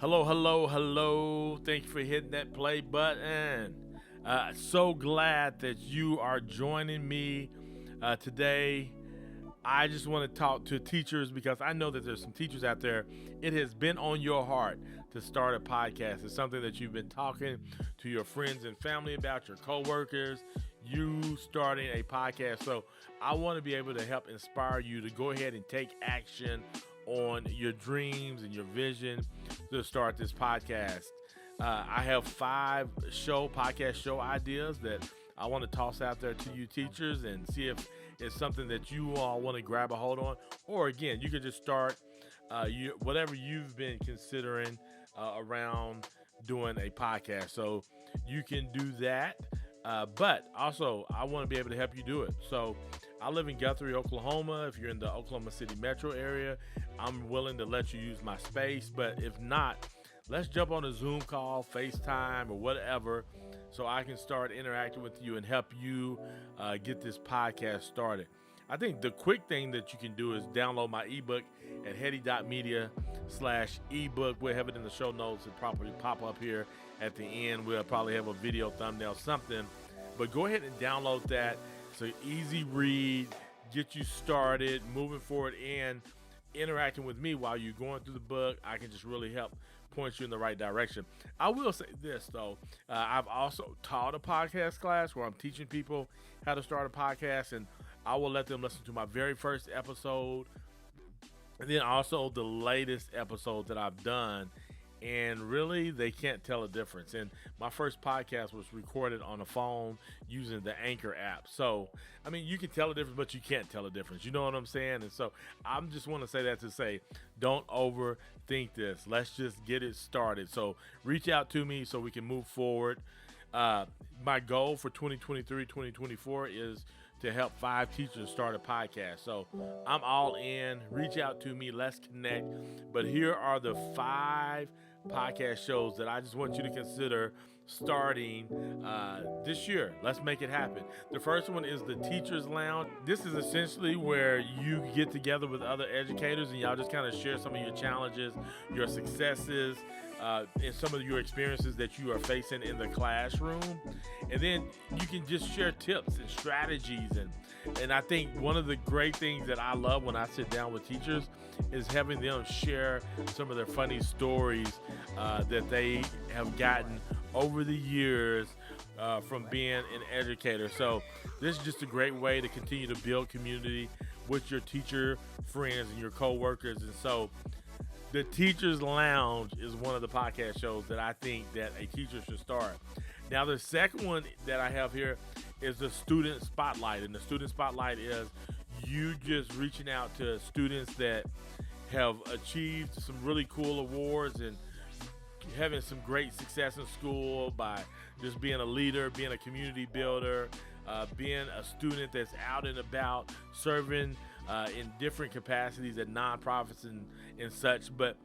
Hello, hello, hello. Thank you for hitting that play button. So glad that you are joining me today. I just want to talk to teachers because I know that there's some teachers out there. It has been on your heart to start a podcast. It's something that you've been talking to your friends and family about, your coworkers, you starting a podcast. So I want to be able to help inspire you to go ahead and take action on your dreams and your vision to start this podcast. I have five podcast show ideas that I want to toss out there to you teachers and see if it's something that you all want to grab a hold on. Or again, you could just start whatever you've been considering around doing a podcast. So you can do that. But also, I want to be able to help you do it. So I live in Guthrie, Oklahoma. If you're in the Oklahoma City metro area, I'm willing to let you use my space. But if not, let's jump on a Zoom call, FaceTime, or whatever, so I can start interacting with you and help you get this podcast started. I think the quick thing that you can do is download my ebook at heady.media/ebook. We'll have it in the show notes. It'll probably pop up here at the end. We'll probably have a video thumbnail, something. But go ahead and download that. It's an easy read, get you started, moving forward, and interacting with me while you're going through the book. I can just really help point you in the right direction. I will say this, though. I've also taught a podcast class where I'm teaching people how to start a podcast, and I will let them listen to my very first episode and then also the latest episode that I've done. And really, they can't tell a difference. And my first podcast was recorded on a phone using the Anchor app. So, I mean, you can tell a difference, but you can't tell a difference. You know what I'm saying? And so I'm just want to say that to say, don't overthink this. Let's just get it started. So reach out to me so we can move forward. My goal for 2023, 2024 is to help 5 teachers start a podcast. So I'm all in. Reach out to me. Let's connect. But here are the 5 podcast shows that I just want you to consider starting this year. Let's make it happen. The first one is the Teachers Lounge. This is essentially where you get together with other educators and y'all just kind of share some of your challenges, your successes, and some of your experiences that you are facing in the classroom. And then you can just share tips and strategies. And I think one of the great things that I love when I sit down with teachers is having them share some of their funny stories that they have gotten over the years from being an educator. So this is just a great way to continue to build community with your teacher friends and your coworkers. And so the Teachers Lounge is one of the podcast shows that I think that a teacher should start. Now, the second one that I have here is the Student Spotlight. And the Student Spotlight is you just reaching out to students that have achieved some really cool awards and having some great success in school by just being a leader, being a community builder, being a student that's out and about, serving in different capacities at nonprofits and such. But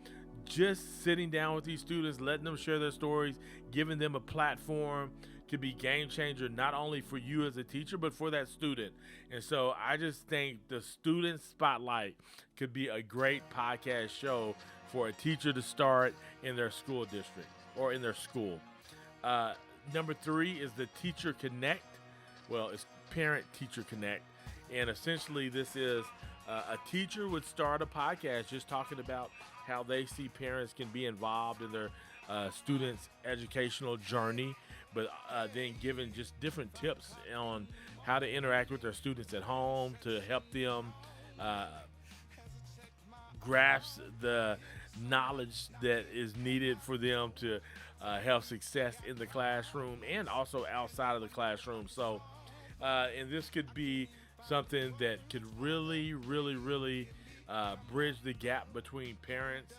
just sitting down with these students, letting them share their stories, giving them a platform could be game changer, not only for you as a teacher, but for that student. And so I just think the Student Spotlight could be a great podcast show for a teacher to start in their school district or in their school. Number 3 is the Teacher Connect. Well, it's Parent Teacher Connect. And essentially this is a teacher would start a podcast just talking about how they see parents can be involved in their students' educational journey, but then giving just different tips on how to interact with their students at home to help them grasp the knowledge that is needed for them to have success in the classroom and also outside of the classroom. So, and this could be something that could really, really, really bridge the gap between parents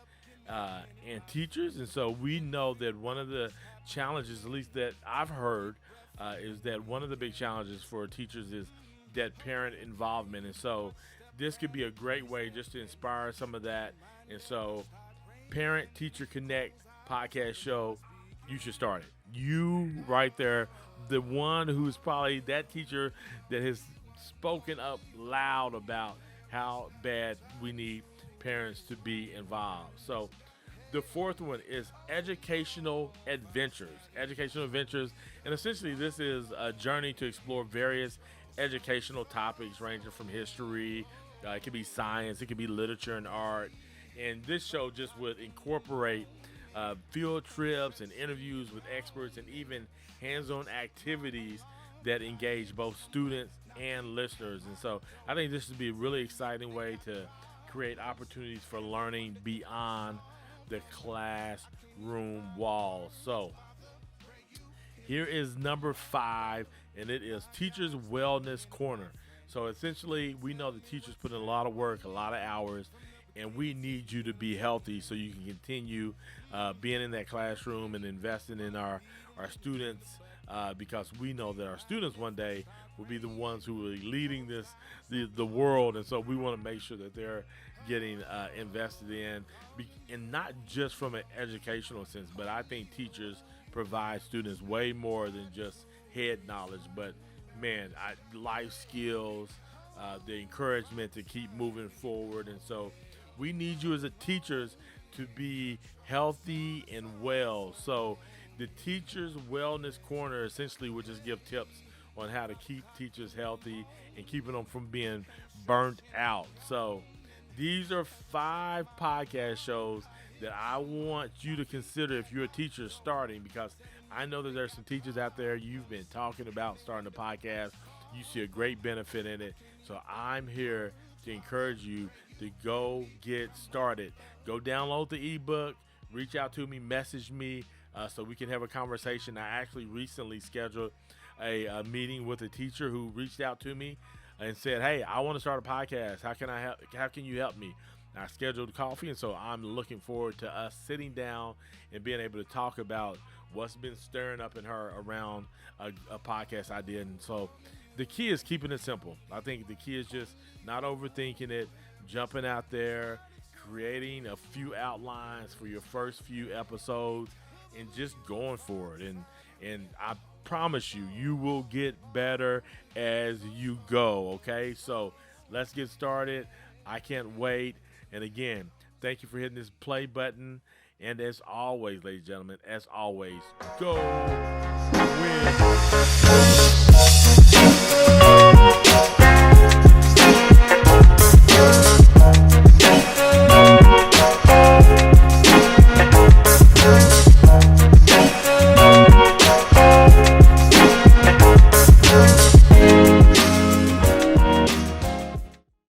and teachers. And so we know that one of the challenges, at least that I've heard, is that one of the big challenges for teachers is that parent involvement. And so this could be a great way just to inspire some of that. And so Parent Teacher Connect podcast show, you should start it. You right there, the one who's probably that teacher that has spoken up loud about how bad we need parents to be involved. So The fourth one is educational adventures. Educational adventures, and essentially, this is a journey to explore various educational topics ranging from history, it could be science, it could be literature and art. And this show just would incorporate field trips and interviews with experts and even hands on activities that engage both students and listeners. And so I think this would be a really exciting way to create opportunities for learning beyond the classroom walls. So here is number 5, and it is Teachers Wellness Corner. So essentially, we know the teachers put in a lot of work, a lot of hours, and we need you to be healthy so you can continue being in that classroom and investing in our students, because we know that our students one day will be the ones who will be leading the world, and so we want to make sure that they're getting invested in, and not just from an educational sense, but I think teachers provide students way more than just head knowledge, but man, life skills, the encouragement to keep moving forward. And so we need you as a teachers to be healthy and well. So the Teachers Wellness Corner essentially would just give tips on how to keep teachers healthy and keeping them from being burnt out. So these are 5 podcast shows that I want you to consider if you're a teacher starting, because I know that there's some teachers out there, you've been talking about starting a podcast. You see a great benefit in it. So I'm here to encourage you to go get started. Go download the ebook, reach out to me, message me, so we can have a conversation. I actually recently scheduled a meeting with a teacher who reached out to me and said, hey, I want to start a podcast. How can I help? How can you help me? I scheduled coffee, and so I'm looking forward to us sitting down and being able to talk about what's been stirring up in her around a podcast idea. And so the key is keeping it simple. I think the key is just not overthinking it, jumping out there, creating a few outlines for your first few episodes, and just going for it. And I promise you, you will get better as you go, okay? So let's get started. I can't wait. And again, thank you for hitting this play button. And as always, ladies and gentlemen, as always, go win.